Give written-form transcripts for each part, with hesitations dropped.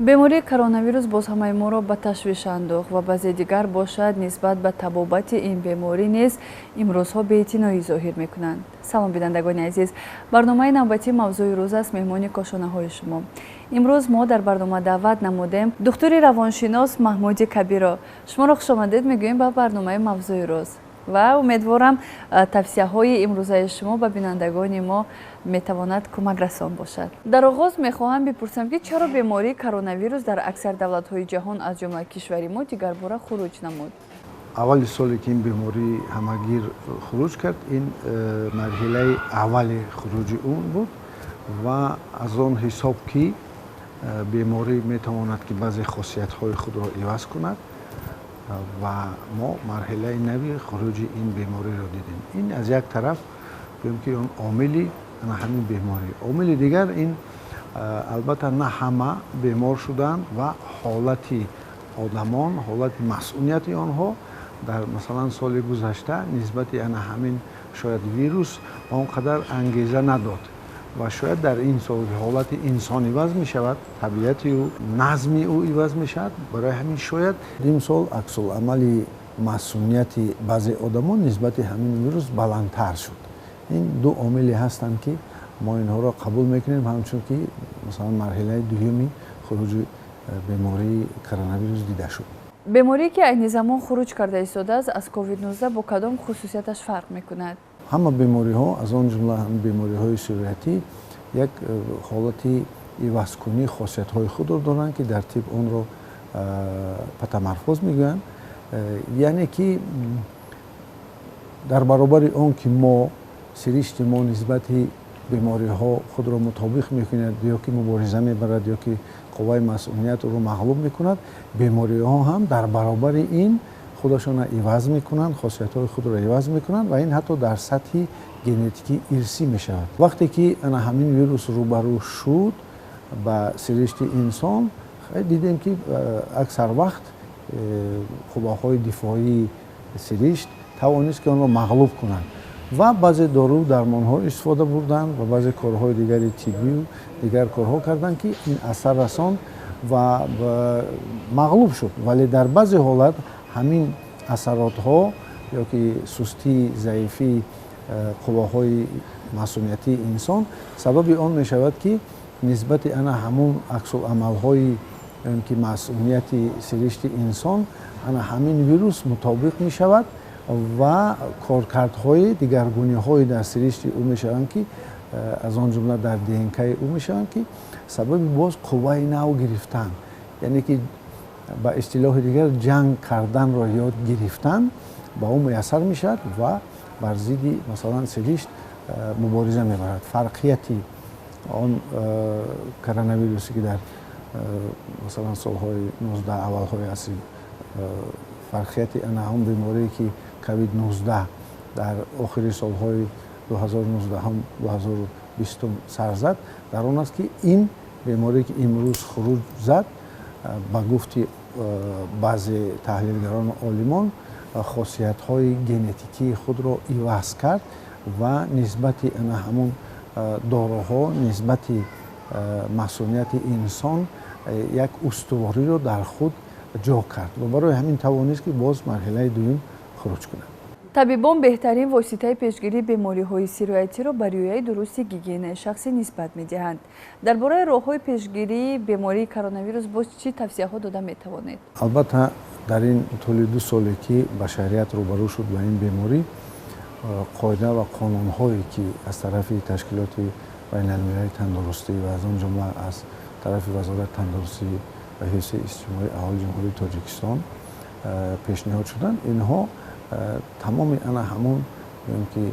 бемории коронавирус боз ҳамаи моро ба ташвиш андохт ва баъзе дигар бошад нисбат ба табобати ин беморӣ низ имрӯзҳо беэътиноӣ зоҳир мекунанд. салом бинандагони азиз, барномаи навбатӣ мавзӯи рӯз аст, меҳмони кошонаҳои шумо. имрӯз мо дар барнома даъват намудем духтури равоншинос Маҳмуди Кабирро. Шуморо хушомадед мегӯем ба барномаи мавзӯи рӯз ва умедворам тавсияҳои имрӯзаи шумо ба бинандагони мо метавонад кӯмакрасон бошад. дар оғоз мехоҳам бипурсам ки чаро бемории коронавирус дар аксар давлатҳои ҷаҳон аз ҷумла кишвари мо дигарбора хуруҷ намуд? аввали соле ки ин беморӣ ҳамагир хуруҷ кард, ин марҳилаи аввали хуруҷи он буд ва аз он ҳисоб ки беморӣ метавонад ки баъзе хосиятҳои худро иваз кунад ва мо марҳилаи нави хуруҷи ин бемориро дидем. Ин аз як тараф гӯем ки он омили ҳамин беморӣ. Омили дигар ин албатта на ҳама бемор шуданд ва ҳолати одамон, ҳолати масъулияти онҳо дар масалан соли гузашта нисбати ана ҳамин шояд вирус он қадар ангеза надод ва шояд дар ин сол ҳолати инсон иваз мешавад, табиати ӯ, назми ӯ иваз мешавад. Барои ҳамин шояд имсол аксуламали масъулияти баъзе одамон нисбати ҳамин вирус баландтар шуд. ин ду омиле ҳастанд ки мо инҳоро қабул мекунем ҳамчун ки масалан марҳилаи дуюми хуруҷи бемории коронавирус дида шуд. беморие ки айни замон хуруҷ карда истодааст аз COVID-19 бо кадом хусусияташ фарқ мекунад? ҳама бемориҳо аз он ҷумла бемориҳои суръатӣ як ҳолати ивазкунии хосиятҳои худро доранд ки дар тиб онро патамарфуз мегӯянд. яъне ки дар баробари он ки мо сиришти мо нисбати бемориҳо худро мутобиқ мекунад ё ки мубориза мебарад ё ки қувваи масъулият ӯро мағлуб мекунад, бемориҳо ҳам дар баробари ин худашонро иваз мекунанд, хосиятҳои худро иваз мекунанд ва ин ҳатто дар сатҳи генетикӣ ирсӣ мешавад. вақте ки ана ҳамин вирус рӯбарӯ шуд ба сиришти инсон, дидем ки аксар вақт қувваҳои дифоии сиришт тавонист ки онро мағлуб кунанд ва баъзе дору дармонҳо истифода бурданд ва баъзе корҳои дигари тиббию дигар корҳо карданд ки ин асар расонд ва мағлуб шуд. вале дар баъзе ҳолат ҳамин асаротҳо ё ки сустии заифии қувваҳои масъулиятии инсон сабаби он мешавад ки нисбати ана ҳамун аксуламалҳои ки масъулияти сиришти инсон ана ҳамин вирус мутобиқ мешавад ва коркардҳои дигаргуниҳои дар сиришти ӯ мешаванд ки аз он ҷумла дар ДНК-и ӯ мешаванд ки сабаби боз қувваи нав гирифтан, яъне ки ба истилоҳи дигар ҷанг карданро ёд гирифтан ба ӯ муяссар мешавад ва бар зидди масалан сиришт мубориза мебарад. фарқияти он коронавирусе ки дар масалан солҳои 19 аввалҳои асри фарқияти ана он беморие ки COVID-19 дар охири солҳои 2019-2020 сар зад, дар он аст ки ин беморие ки имрӯз хуруҷ зад ба гуфти баъзе таҳлилгарону олимон хосиятҳои генетикии худро иваз кард ва нисбати ана ҳамун дороҳо, нисбати масъулияти инсон як устувориро дар худ ҷо кард ва барои ҳамин тавонист ки боз марҳилаи дуюм хуруҷ кунад. табибон беҳтарин воситаи пешгирии бемориҳои сироятиро ба риояи дурусти гигиенаи шахсӣ нисбат медиҳанд. дар бораи роҳҳои пешгирии бемории коронавирус боз чӣ тавсияҳо дода метавонед? албатта дар ин тӯли 2 соле ки башарият рӯбарӯ шуд ба ин беморӣ, қоида ва қонунҳое ки аз тарафи ташкилоти байналмилали тандурустӣ ва аз он ҷумла аз тарафи вазорати тандурустӣ ва ҳифзи иҷтимоии аҳолии ҷумҳурии Тоҷикистон пешниҳод шуданд, инҳо тамоми ана ҳамун ки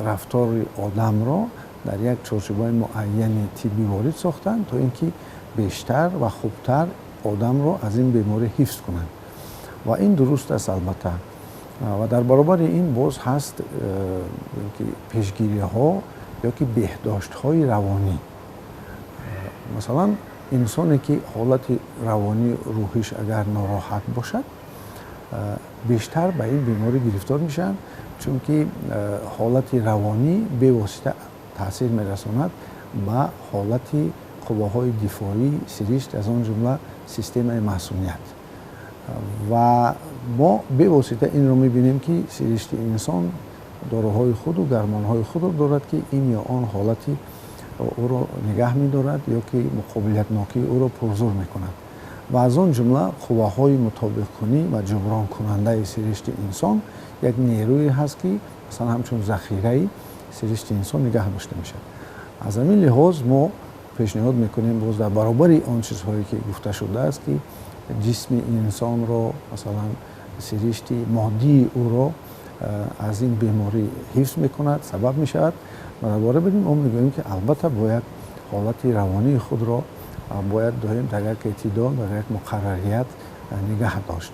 рафтори одамро дар як чорчӯбаи муайяни тиббӣ ворид сохтанд то ин ки бештар ва хубтар одамро аз ин беморӣ ҳифз кунанд ва ин дуруст аст албатта. ва дар баробари ин боз ҳаст пешгириҳо ё ки беҳдоштҳои равонӣ. масалан инсоне ки ҳолати равонӣ рӯҳиш агар нороҳат бошад, бештар ба ин беморӣ гирифтор мешаванд, чунки ҳолати равонӣ бевосита таъсир мерасонад ба ҳолати қувваҳои дифоӣ сиришт аз он ҷумла системаи маъсуният و ما بواسطه این رو می‌بینیم که سرشت انسان داروهای خود و درمانهای خود رو دارد که این یا آن حالتی او رو نگه می‌دارد یا که مقابلیت ناکی او رو پرزور می‌کند و از آن جمله قوه‌های مطابق کنی و جبران کننده سرشت انسان یک نیروی هست که مثلا همچون ذخیره سرشت انسان نگه داشته میشه. از همین لحاظ ما پیشنهاد می‌کنیم باز در برابر آن چیزهایی که گفته شده است که جسم انسان رو مثلا سرشت مادی او رو از این بیماری حفظ میکند سبب میشود و درباره بدیم ما میگوییم که البته باید حالت روانی خود را باید دائم در یک اعتدال در یک مقرریت نگه داشت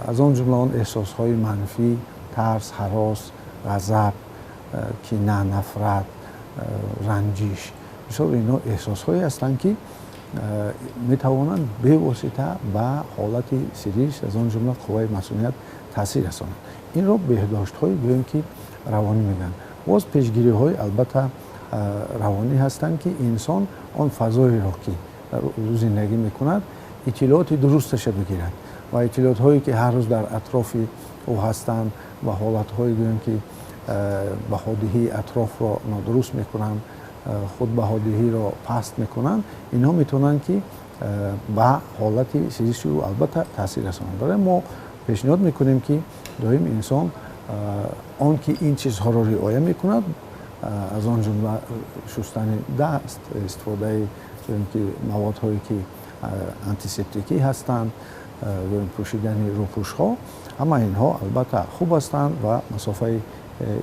از آن جمله آن احساسهای منفی ترس هراس غضب کینه نفرت رنجش بسیار اینا احساسهایی هستند که میتوانند به واسطه به حالت سرشت از آن جمله قوه مسئولیت تاثیر رسانند این را بهداشت های گوییم که روانی میگن باز پیشگیری های البته روانی هستند که انسان آن فضایی را که در زندگی میکند اطلاعات درستش بگیرد و اطلاعات هایی که هر روز در اطراف او هستند و حالت هایی گوییم که بهادهی اطراف را نادرست میکنند خود بهادهی را پست میکنند اینها میتونن که به حالت سرشت رو البته تاثیر رسانند برای ما پیشنهاد میکنیم که دائم انسان آن که این چیزها را رعایت میکند از آن جمله شستن دست استفاده که موادهایی که آنتیسپتیکی هستند پوشیدن روپوش ها اما اینها البته خوب هستند و مسافه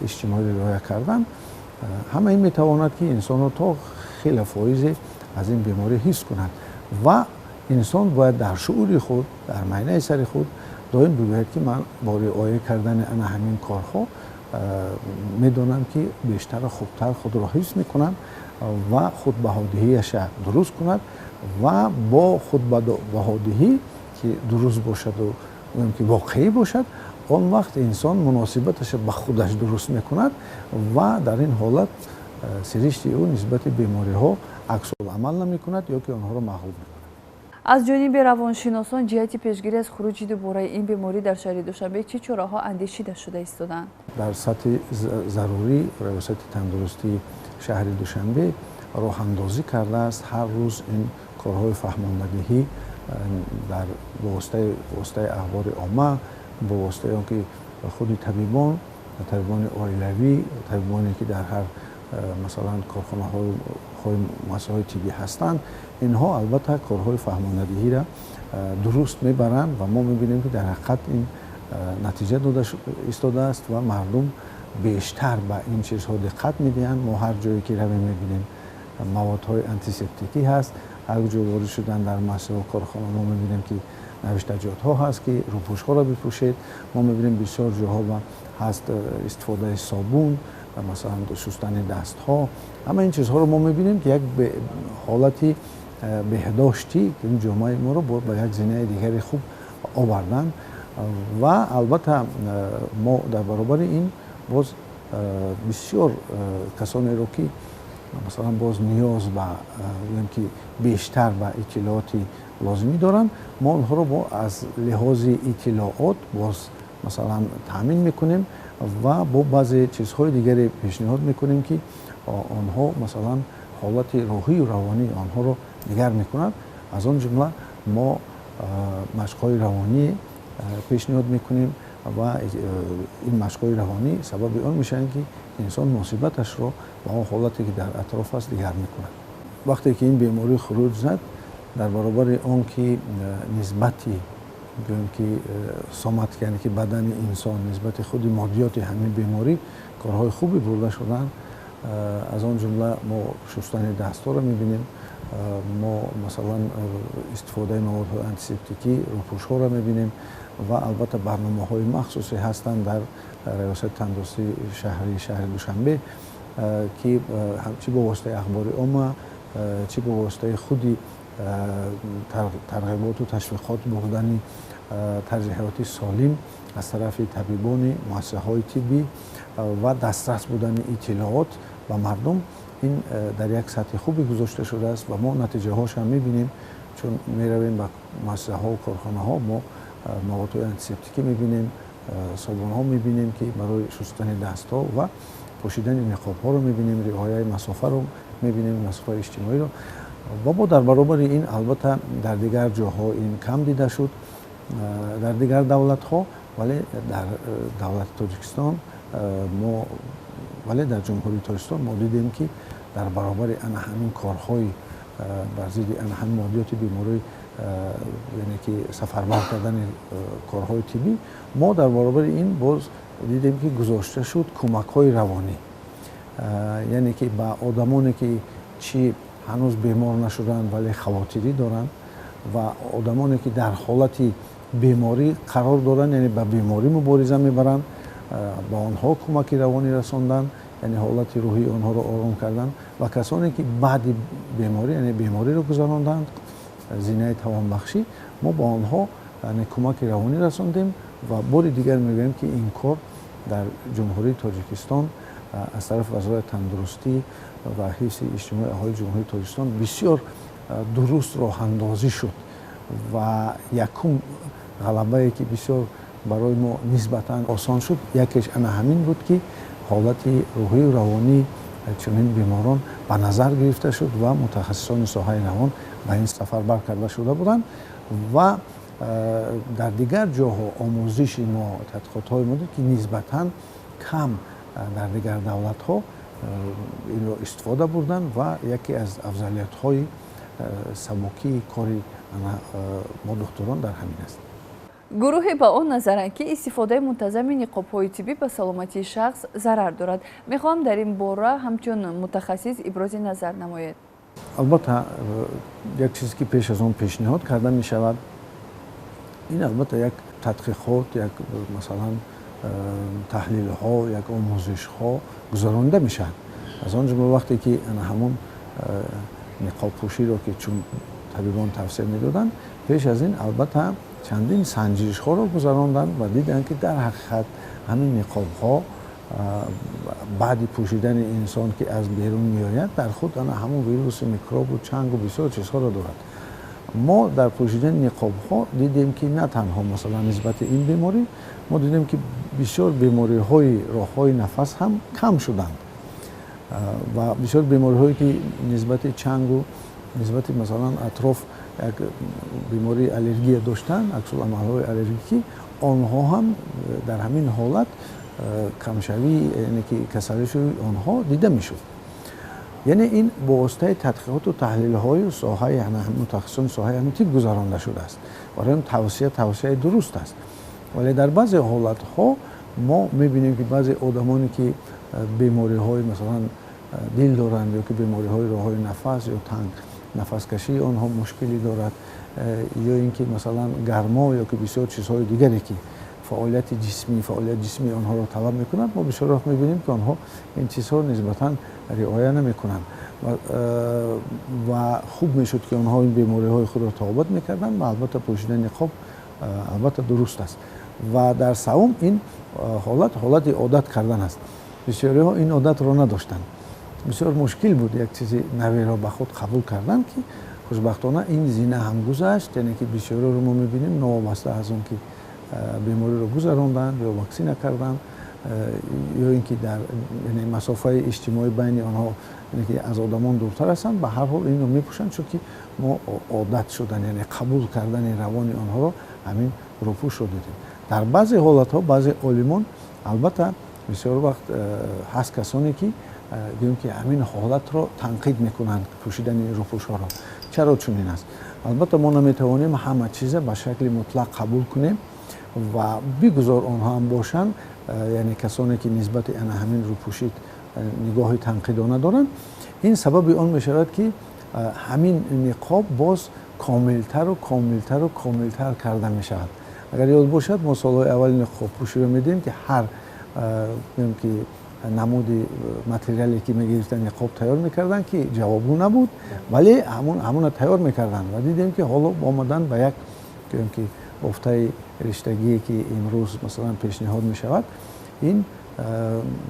اجتماعی رعایت کردن همه این میتواند که انسان رو تا خیلی فایز از این بیماری حفظ کند و انسان باید در شعور خود در معنی سر خود دائم بگوید که من با رعایت کردن انا همین کارها میدونم که بیشتر و خوبتر خود را حفظ میکنم و خود بهادهیش درست کند و با خود بهادهی که درست باشد و که واقعی باشد آن وقت انسان مناسبتش به خودش درست میکند و در این حالت سرشت او نسبت بیماری ها عکس العمل نمیکند یا که آنها را مغلوب میکند. از جانب روانشناسان جهت پیشگیری از خروج دوباره این بیماری در شهر دوشنبه چه چراها اندیشیده شده ایستادند؟ در سطح ضروری ریاست تندرستی شهر دوشنبه راه اندازی کرده است هر روز این کارهای فهماندهی در واسطه اخبار عامه با واسطه آنکه خود طبیبان عائلوی طبیبانی که در هر مثلا کارخانه های مسائل طبی هستند اینها البته کارهای فهماندهی را درست میبرند و ما میبینیم که در حقیقت این نتیجه داده ایستاده است و مردم بیشتر به این چیزها دقت میدهند ما هر جایی که رویم میبینیم موادهای آنتیسپتیکی هست هر جا وارد شدن در مسائل کارخانه ما میبینیم که نوشتجات ها هست که روپوش ها را بپوشید ما میبینیم بسیار جاها هست استفاده صابون و مثلا شستن دست ها اما این چیزها رو ما میبینیم که یک حالتی بهداشتی که این جامعه ما رو با یک زینه دیگری خوب آوردن و البته ما در برابر این باز بسیار کسانی رو که مثلا باز نیاز به که بیشتر به اطلاعاتی لازمی دارن ما اونها رو با از لحاظ اطلاعات باز مثلا تامین میکنیم و با بعضی چیزهای دیگری پیشنهاد میکنیم که آنها مثلا حالت روحی و روانی آنها رو نگه میکنند از آن جمله ما مشق‌های روانی پیشنهاد میکنیم و این مشق‌های روانی سبب آن میشن که انسان مناسبتش رو با اون حالتی که در اطراف است نگه میکند وقتی که این بیماری خروج زد در برابر آن که نسبتی بگویم که سمت یعنی که بدن انسان نسبت خود مادیات همین بیماری کارهای خوبی برده شدن از آن جمله ما شستن دست‌ها را می‌بینیم ما مثلا استفاده موادهای آنتیسپتیکی روپوش‌ها را می‌بینیم و البته برنامه‌های مخصوصی هستند در ریاست تندرستی شهر دوشنبه که چی با واسطه اخبار عامه چی با واسطه خودی ترغیبات و تشویقات بردن ترجیحات سالم از طرف طبیبان مؤسسه‌های طبی و دسترس بودن اطلاعات و مردم این در یک سطح خوبی گذاشته شده است و ما نتیجه هاش هم میبینیم، چون میرویم به مصرف ها و کارخانه ها ما مواد آنتیسپتیکی میبینیم، صابون ها میبینیم که برای شستن دست ها و پوشیدن نقاب ها رو میبینیم، رعایت مسافه رو میبینیم، مسافه اجتماعی رو. و ما در برابر این البته در دیگر جاها این کم دیده شد در دیگر دولت ها، ولی در دولت تاجیکستان ما ولی در جمهوری تاجیکستان ما دیدیم که در برابر همین کارهای بر ضد همین مادیات بیماری، یعنی که سفربر کردن کارهای طبی، ما در برابر این باز دیدیم که گذاشته شد کمک های روانی، یعنی که با آدمانی که چی هنوز بیمار نشدن ولی خواطری دارن و آدمانی که در حالت بیماری قرار دارن، یعنی با بیماری مبارزه میبرن، با آنها کمک روانی رساندن، یعنی حالت روحی آنها رو آرام کردن، و کسانی که بعد بیماری یعنی بیماری رو گذراندند، زینه توانبخشی، ما با آنها یعنی کمک روانی رساندیم. و بار دیگر میگویم که این کار در جمهوری تاجیکستان از طرف وزارت تندرستی و حفظ اجتماعی اهالی جمهوری تاجیکستان بسیار درست راه اندازی شد و یکم غلبه که بسیار برای ما نسبتاً آسان شد یکیش همین بود که حالت روحی و روانی چنین بیماران به نظر گرفته شد و متخصصان ساحه روان به این سفربر کرده شده بودند و در دیگر جاها آموزش ما تحقیقات های ما که نسبتاً کم در دیگر دولت ها این را استفاده بردن و یکی از افضلیت های سبکی کاری ما دکتران در همین است. گروهی با آن نظرند که استفاده منتظم نقاب‌های طبی به سلامتی شخص ضرر دارد. میخوام در این باره همچون متخصص ابراز نظر نماید. البته یک چیزی که پیش از آن پیشنهاد کرده می شود، این البته یک تحقیقات، یک مثلا تحلیل ها، یک آموزش ها گذرانده میشن. از آن جمله وقتی که همون نقاب پوشی رو که چون طبیبان توصیه میدادن، پیش از این البته چندین سنجش ها رو گذراندن و دیدن که در حقیقت همین نقاب ها بعد پوشیدن انسان که از بیرون میآید در خود همون ویروس، میکروب و چنگ و بسیار چیزها را دارد. ما در پوشیدن نقاب ها دیدیم که نه تنها مثلا نسبت این بیماری، ما دیدیم که بسیار بیماری های راه های نفس هم کم شدند و بسیار بیماری هایی که نسبت چنگ و نسبت مثلا اطراف یک بیماری الرژی داشتن، عکس العمل های الرژیکی، آنها هم در همین حالت کمشوی، یعنی که کسلش آنها دیده میشد. یعنی این با واسطه تحقیقات و تحلیل های ساحه متخصصان ساحه طب گذرانده شده است. برای توصیه درست است. ولی در بعضی حالت ها ما میبینیم که بعضی آدمانی که بیماری های مثلا دل دارند یا که بیماری های راه های نفس یا تنگ نفس کشی آنها مشکلی دارد، یا اینکه مثلا گرما یا که بسیار چیزهای دیگری که فعالیت جسمی آنها را طلب میکنند، ما بسیار وقت میبینیم که آنها این چیزها نسبتاً رعایت نمیکنند و خوب میشد که آنها این بیماری های خود را تعقیب میکردند و البته پوشیدن نقاب البته درست است. و در سوم این حالت عادت کردن است. بسیاری ها این عادت را نداشتند. بسیار مشکل بود یک چیزی نوی را به خود قبول کردن که خوشبختانه این زینه هم گذشت، یعنی که بسیاری رو ما میبینیم نوابسته از اون که بیماری رو گذراندن یا واکسینه کردن یا اینکه در یعنی مسافه اجتماعی بین آنها یعنی که از آدمان دورتر هستند، به هر حال این رو میپوشند چون که ما عادت شدن یعنی قبول کردن روانی آنها رو همین روپوش رو دیدیم. در بعضی حالت ها بعضی عالمان البته بسیار وقت هست کسانی که دیدیم که همین حالت رو تنقید میکنند پوشیدن روپوش ها را. چرا چنین است؟ البته ما نمیتوانیم همه چیز به شکل مطلق قبول کنیم و بگذار آنها هم باشند، یعنی کسانی که نسبت همین روپوشی نگاه تنقیدانه دارند. این سبب آن میشود که همین نقاب باز کاملتر و کاملتر و کاملتر کرده میشود. اگر یاد باشد ما سالهای اول نقاب پوشی رو میدیم که هر که نمود متریالی که میگرفتن نقاب تیار میکردن که جوابگو نبود ولی همون تیار میکردن و دیدیم که حالا آمدن به یک که گفته رشتگی که امروز مثلا پیشنهاد میشود، این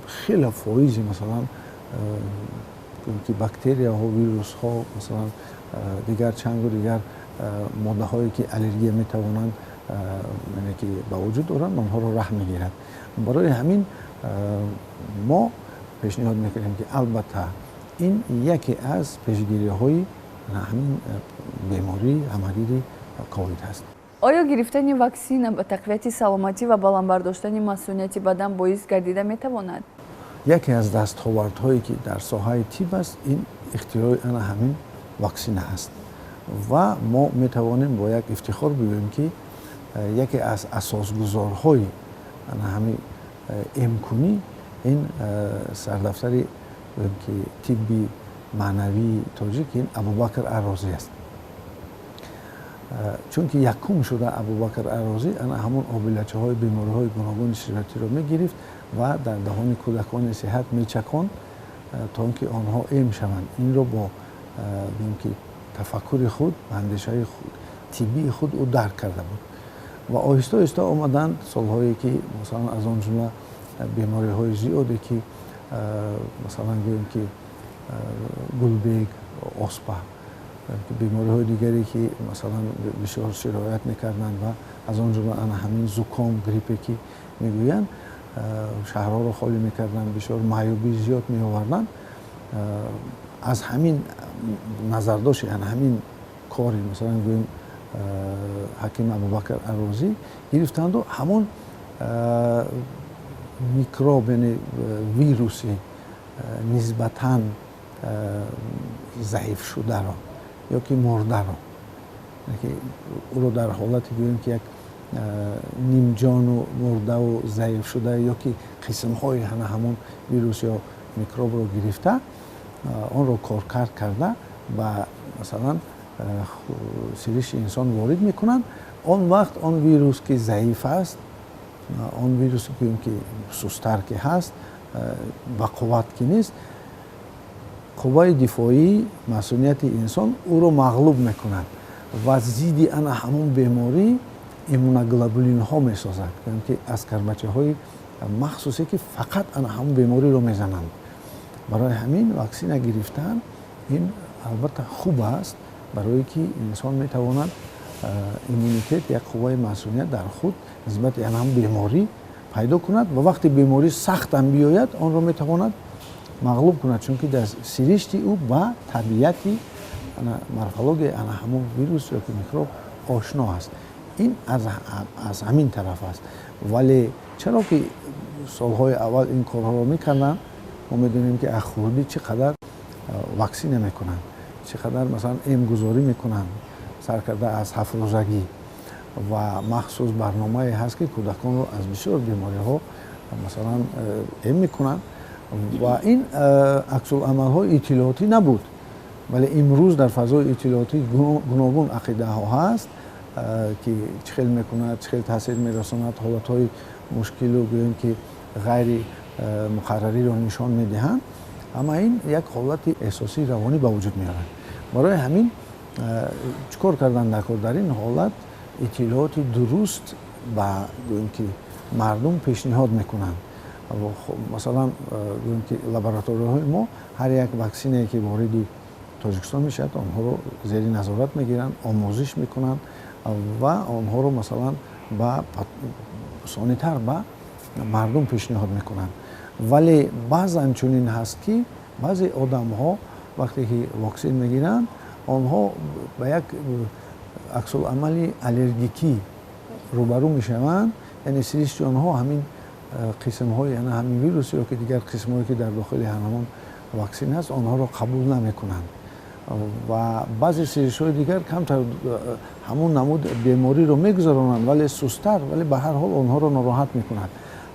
خیلی فایزی مثلا که باکتریاها، ویروسها، مثلا دیگر چند و دیگر ماده‌هایی که الرژی میتوانند یعنی که به وجود آورند آنها را راه میگیرد. برای همین ما پیشنهاد میکنیم که البته این یکی از پیشگیری‌های همین بیماری هماگیری کووید هست. آیا گرفتن واکسن به تقویت سلامتی و بالانبرداشتن مسئولیت بدن باعث گردیده میتواند؟ یکی از دستاوردهایی که در ساحه طب است این اختراع همین واکسن است و ما میتوانیم با یک افتخار بگوییم که یکی از اساسگذارهای همین امکانی این سردفتر که طبی معنوی تاجیک این ابوبکر ارازی است. چون که یکم شده ابوبکر ارازی همون آبیلچه های بیماری های گوناگون شیرتی را میگرفت و در دهان کودکان صحت میچکاند تا اینکه آنها ایم شوند. این را با که تفکر خود و اندیشه خود طبی خود او درک کرده بود و آهسته آهسته آمدند سالهایی که مثلا از آن جمله بیماری های زیادی که مثلا گوییم که گلبگ، اسپه، بیماری های دیگری که مثلا بسیار شرایط میکردند و از آن جمله همین زکام، گریپی که میگویند شهرها را خالی میکردند، بسیار معیوبی زیاد می آوردند. از همین نظرداشت همین کاری مثلا گوییم حکیم ابوبکر ارازی گرفتند و همون میکروب یعنی ویروسی نسبتاً ضعیف شده را یا که مرده را او رو در حالتی گوییم که یک نیم جان و مرده و ضعیف شده یا که قسم های همون ویروس یا میکروب رو گرفته آن رو کارکرد کرده و مثلا سریش انسان وارد میکنن. آن وقت آن ویروس که ضعیف است، آن ویروس که سستر که هست با قوت که نیست، قوه دفاعی مسئولیت انسان او رو مغلوب میکنند و ضد همون بیماری ایمونوگلوبولین ها میسازد که اسکربچه های مخصوصی که فقط همون بیماری رو میزنند. برای همین واکسن گرفتن این البته خوب است برای که انسان میتواند ایمونیتت یک قوه مسئولیت در خود نسبت هم بیماری پیدا کند و وقتی بیماری سخت هم بیاید آن را میتواند مغلوب کند، چون که در سرشت او با طبیعتی مورفولوژی همون ویروس یا میکروب آشنا است. این از همین طرف است. ولی چرا که سالهای اول این کارها رو میکردن ما میدونیم که اخوردی چقدر واکسن میکنن، چقدر مثلا ایمگذاری میکنن سرکرده از 7 روزگی و مخصوص برنامه هست که کودکان رو از بسیار بیماری ها مثلا ایم میکنن و این عکس العمل های اطلاعاتی نبود. ولی امروز در فضای اطلاعاتی گوناگون عقیده ها هست که چخیل میکند، چخیل تاثیر میرساند، حالت های مشکل و گوییم که غیر مقرری را نشان میدهند، اما این یک حالت احساسی روانی به وجود میارد. برای همین چکار کردن در این حالت اطلاعات درست با گوییم که مردم پیشنهاد میکنند. مثلا گوییم که لابراتوری‌های ما هر یک واکسنی که وارد تاجیکستان میشد آنها رو زیر نظارت میگیرن، آموزش میکنن و آنها رو مثلا با سانیتر با مردم پیشنهاد میکنن. ولی بعضا چنین هست که بعضی آدم ها وقتی که واکسن میگیرن آنها به یک عکس العمل الرژیکی روبرو میشوند، یعنی سریشت آنها همین قسم های یعنی همین ویروس یا که دیگر قسم هایی که در داخل همون واکسن هست آنها را قبول نمیکنند و بعضی سریش های دیگر کمتر همون نمود بیماری رو میگذارونند ولی سستر، ولی به هر حال آنها را ناراحت میکنند.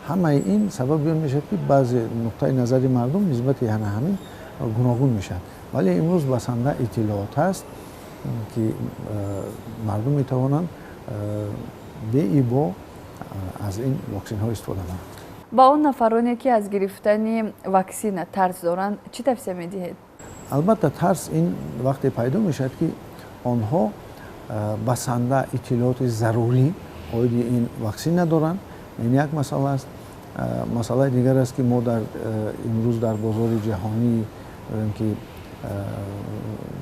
همه این سبب میشه که بعضی نقطه نظری مردم نسبت همین گوناگون میشن. ولی امروز بسنده اطلاعات هست که مردم میتوانند به ایبا از این واکسن ها استفاده کنند. با اون نفرانی که از گرفتن واکسن ترس دارند چی توصیه میدهید؟ البته ترس این وقتی پیدا میشد که آنها بسنده اطلاعات ضروری باید این واکسن ندارند. این یک مسئله است. مسئله دیگر است که ما در امروز در بازار جهانی که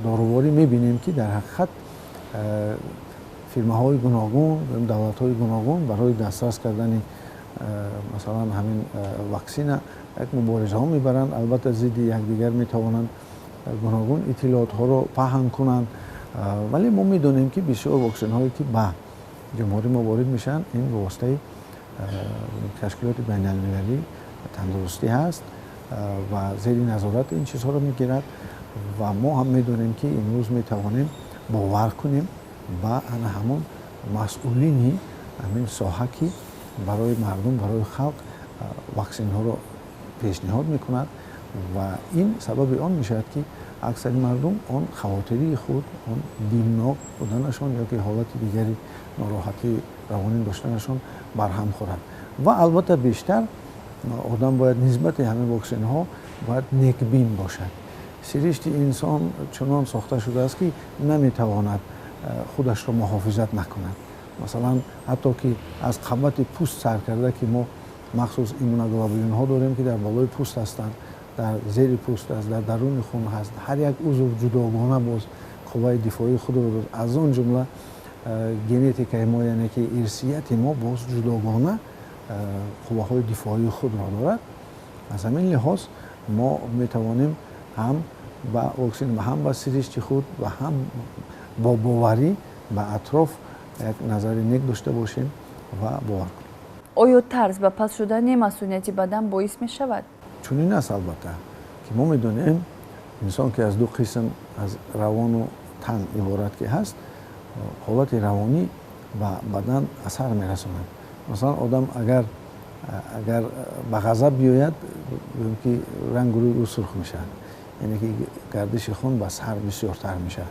داروواری میبینیم که در حقیقت فیرماهای گوناگون، دولت‌های گوناگون برای دسترس کردن مثلا همین واکسن یک مبارزه ها میبرند. البته ضد یکدیگر میتوانند گوناگون اطلاعات ها رو پهن کنند، ولی ما میدونیم که بسیار واکسن هایی که به جمهوری ما وارد میشن این به واسطه تشکیلات بین المللی تندرستی هست و زیر نظارت این چیزها رو میگیرد و ما هم میدونیم که امروز میتوانیم باور کنیم و انا همون مسئولینی همین ساحه که برای مردم، برای خلق واکسن ها رو پیشنهاد میکند و این سبب آن میشد که اکثر مردم آن خواطری خود، آن بیمناک بودنشان یا که حالت دیگری ناراحتی روانی داشتنشان برهم خورد. و البته بیشتر آدم باید نسبت همه واکسن ها باید نیکبین باشد. سرشت انسان چنان ساخته شده است که نمیتواند خودش را محافظت نکند. مثلا حتی که از قبض پوست سر کرده که ما مخصوص ایمونوگلوبولین ها داریم که در بالای پوست هستند، در زیر پوست است، در درون خون هست. هر یک عضو جداگانه باز قوای دفاعی خود رو دارد. از آن جمله ژنتیک ما، یعنی که ارثیت ما باز جداگانه قواهای دفاعی خود را دارد. از همین لحاظ ما میتوانیم هم با واکسن و هم با سرشت خود و هم با باوری به اطراف یک نظر نیک داشته باشیم و باور کنیم. آیا ترس به پس شدن مسئولیت بدن باعث می شود؟ چنین است البته که ما میدونیم انسان که از دو قسم از روان و تن عبارت که هست، حالت روانی و بدن اثر میرساند. مثلا آدم اگر به غضب بیاید که رنگ روی او سرخ میشه، یعنی که گردش خون به سر بسیارتر میشه.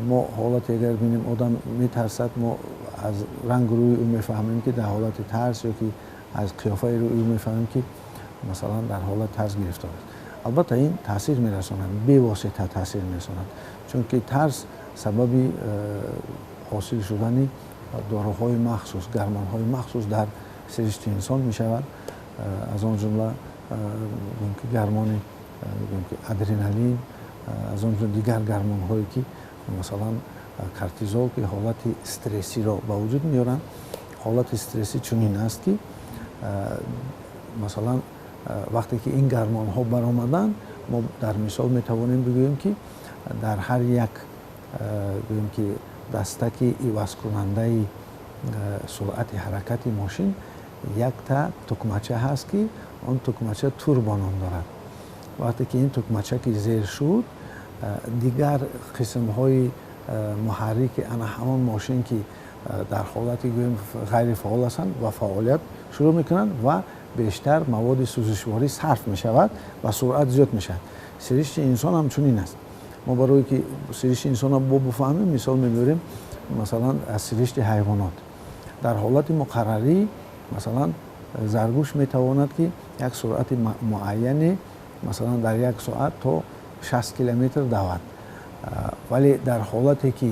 ما حالت اگر ببینیم آدم میترسد، ما از رنگ روی او میفهمیم که در حالت ترس، یا که از قیافه روی او میفهمیم که مثلا در حالت ترس گرفتار است. البته این تاثیر میرساند، بی واسطه تاثیر میرساند، چون که ترس سبب حاصل شدن داروهای مخصوص، گرمانهای مخصوص در سرشت انسان می شود. از آن جمله گرمان ادرنالین، از آن جمله دیگر گرمان هایی که مثلا کورتیزول که حالت استرسی را به وجود میارن. حالت استرسی چنین است که مثلا وقتی که این گرمان ها برآمدن، ما در مثال میتوانیم بگوییم که در هر یک بگوییم که دستک عوض کننده سرعت حرکت ماشین یک تا تکمچه هست که آن تکمچه توربو نام دارد. وقتی که این تکمچه که زیر شد، دیگر قسم های محرک انا همان ماشین که در حالتی غیر فعال هستند و فعالیت شروع میکنند و بیشتر مواد سوزشواری صرف می شود و سرعت زیاد می شود. سرشت انسان هم چنین است. ما برای که سرشت انسان را بفهمیم مثال میبریم مثلا از سرشت حیوانات. در حالت مقرری مثلا زرگوش میتواند که یک سرعت معینی مثلا در یک ساعت تا 60 کیلومتر دود، ولی در حالتی که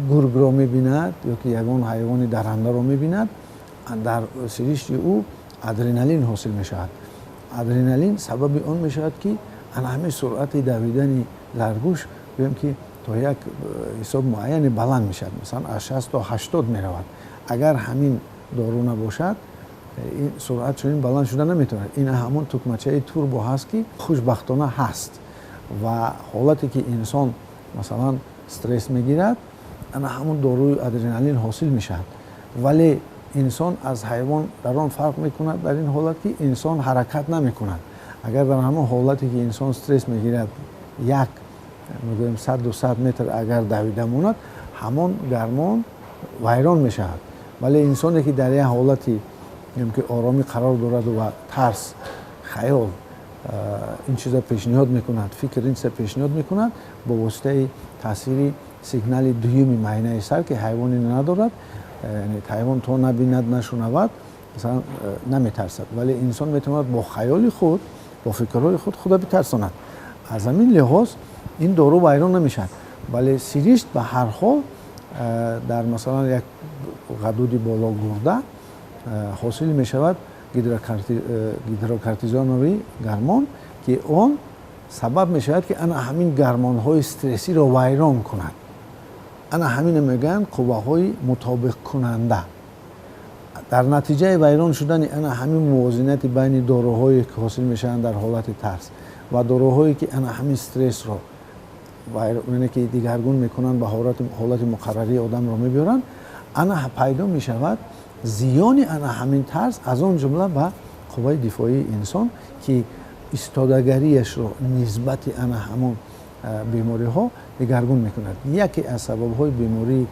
گرگ را میبیند یا که یگان حیوان درنده را میبیند، در سرشت او ادرنالین حاصل میشود. ادرنالین سبب آن میشود که همه سرعت دویدن زرگوش بگیم که تا یک حساب معین بلند میشد، مثلا از 60 تا 80 میرود. اگر همین دارو نباشد این سرعت چنین بلند شده نمیتونه. این همون تکمچه توربو هست که خوشبختانه هست و حالتی که انسان مثلا استرس میگیرد، انا همون داروی ادرنالین حاصل میشد. ولی انسان از حیوان در آن فرق میکند در این حالت که انسان حرکت نمیکند. اگر در همون حالتی که انسان استرس میگیرد یک میگویم 100-200 متر اگر دویده ماند، همون گرمان ویران میشود. ولی انسانی که در یک حالتی که آرامی قرار دارد و ترس، خیال این چیزا پیشنهاد میکند، فکر این چیزا پیشنهاد میکند، با واسطه تاثیر سیگنال دومی معاینه سر که حیوانی ندارد، یعنی حیوان تا نبیند نشنود مثلا نمیترسد، ولی انسان میتواند با خیال خود، با فکرهای خود بترساند. از همین لحاظ این دارو ویران نمیشد. ولی سرشت به هر حال در مثلا یک غدود بالا گرده حاصل می شود گیدروکورتیزونوی گرمان که آن сабаб мешавад ки ана ҳамин гармонҳои стрессиро вайрон кунад. ана ҳамина мегӯянд қувваҳои мутобиқкунанда. дар натиҷаи вайрон шудани ана ҳамин мувозинати байни дороҳое ки ҳосил мешаванд дар ҳолати тарс ва дороҳое ки ана ҳамин стрессро ки дигаргун мекунанд ба ҳолати муқаррарии одамро мебиёранд, ана пайдо мешавад зиёни ана ҳамин тарс аз он ҷумла ба қувваи дифоии инсон ки истодагариашро нисбати ана ҳамон бемориҳо дигаргун мекунад. Яке аз сабабҳои бемории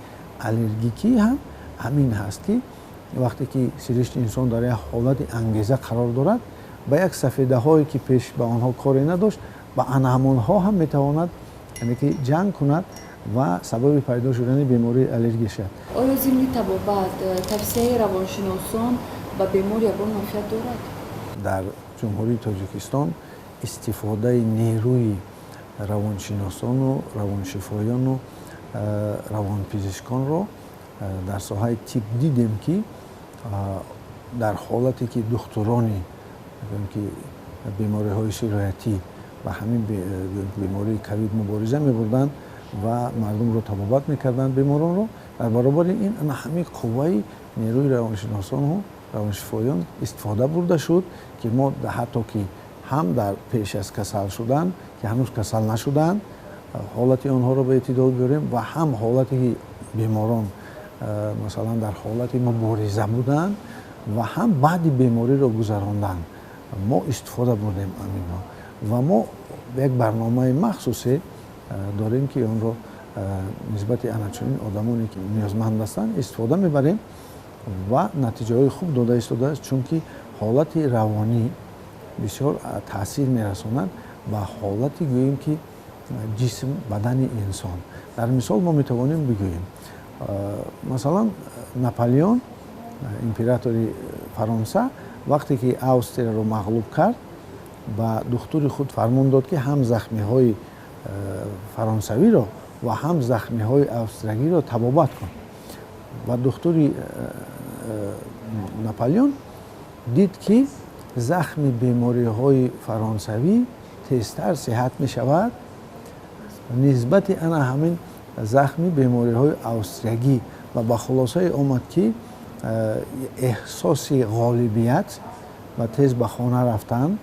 аллергикӣ ҳам ҳамин ҳаст ки вақте ки сиришти инсон дар як ҳолати ангеза қарор дорад, ба як сафедаҳое ки пеш ба онҳо коре надошт, ба ана ҳамонҳо ҳам метавонад ки ҷанг кунад ва сабаби пайдо шудани бемории аллергия шавад. оё зимни табобат тавсияи равоншиносон ба бемор ягон мофият дорад? дар ҷумҳурии Тоҷикистон истифодаи нерӯи равоншиносону равоншифоёну равонпизишконро дар соҳаи тиб дидем ки дар ҳолате ки духтурони бемориҳои сироятӣ ба ҳамин бемории ковид мубориза мебурданд ва мардумро табобат мекарданд беморонро. дар баробари ин ана ҳамин қувваи нерӯи равоншиносону равоншифоён истифода бурда шуд ки мо ҳатто ки ҳам дар пеш аз касал шудан ки ҳанӯз касал нашуданд ҳолати онҳоро ба эътидол биёрем ва ҳам ҳолате ки беморон масалан дар ҳолати мубориза буданд ва ҳам баъди бемориро гузаронданд. Мо истифода бурдем аминро ва мо як барномаи махсусе дорем ки онро нисбати аначунин одамоне ки ниёзманд ҳастанд истифода мебарем ва натиҷаҳои хуб дода истодааст, чунки ҳолати равонӣ бисёр таъсир мерасонад ба ҳолати гӯем ки ҷисм бадани инсон. Дар мисол мо метавонем бигӯем масалан Наполеон императори Фаронса вақте ки Австияро мағлуб кард, ба духтури худ фармон дод ки ҳам захмиҳои фаронсавиро ва ҳам захмиҳои австриягиро табобат кун. Ва духтури Наполеон дид ки захми бемориҳои фаронсавӣ тезтар сеҳат мешавад нисбати ана ҳамин захми бемориҳои австриягӣ ва ба хулосае омад ки эҳсоси ғолибият ва тез ба хона рафтан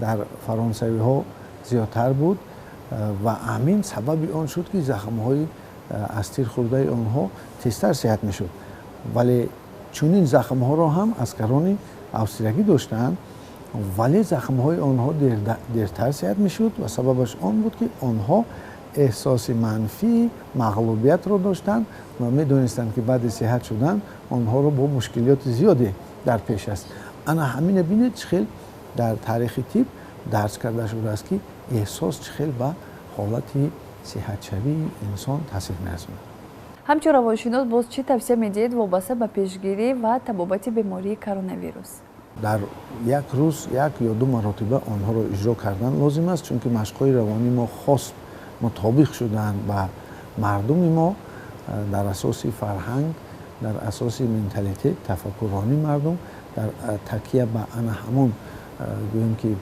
дар фаронсавиҳо зиёдтар буд ва амин сабаби он шуд ки захмҳои аз тир хӯрдаи онҳо тезтар сеҳат мешуд. Вале чунин захмҳоро ҳам аскарони австриягӣ доштанд, вале захмҳои онҳо дертар сеҳат мешуд ва сабабаш он буд ки онҳо эҳсоси манфии мағлубиятро доштанд ва медонистанд ки баъди сеҳат шудан онҳоро бо мушкилоти зиёде дар пеш аст. Ана ҳамина бинед чӣ хел дар таърихи тиб дарс карда шудааст ки эҳсос чӣ хел ба ҳолати сеҳатшавии инсон таъсир мерасонад. ҳамчун равоншинос боз чӣ тавсия медиҳед вобаста ба пешгирӣ ва табобати бемории коронавирус? дар як рӯз як ё ду маротиба онҳоро иҷро кардан лозим аст, чунки машқҳои равонӣ мо хос мутобиқ шудаанд ба мардуми мо дар асоси фарҳанг, дар асоси менталитет, тафаккурони мардум, дар такя ба ана ҳамон гӯем ки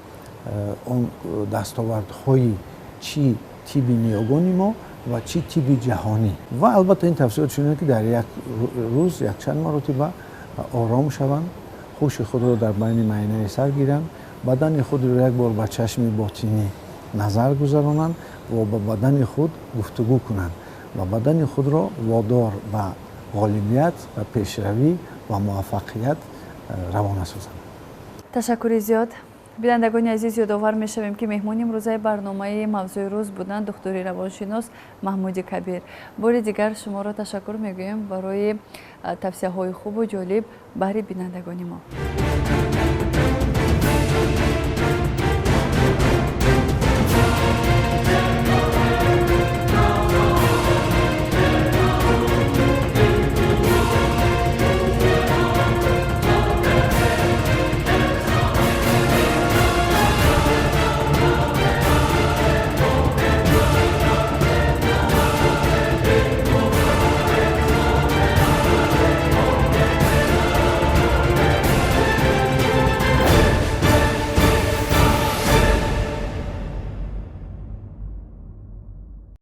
он дастовардҳои чӣ тиби ниёгони мо ва чӣ тиби ҷаҳонӣ. Ва албатта ин тавсиёт шуд ки дар як рӯз якчанд маротиба ором шаванд, ҳуши худро дар байни маъинаи сар гиранд, бадани худро як бор ба чашми ботинӣ назар гузаронанд ва ба бадани худ гуфтугӯ кунанд ва бадани худро водор ба ғолибият ва пешравӣ ва муваффақият равона созанд. ташаккури зиёд. бинандагони азиз, ёдовар мешавем ки меҳмони имрӯзаи барномаи мавзӯи рӯз буданд духтури равоншинос Маҳмуди Кабир. бори дигар шуморо ташаккур мегӯем барои тавсияҳои хубу ҷолиб баҳри бинандагони мо.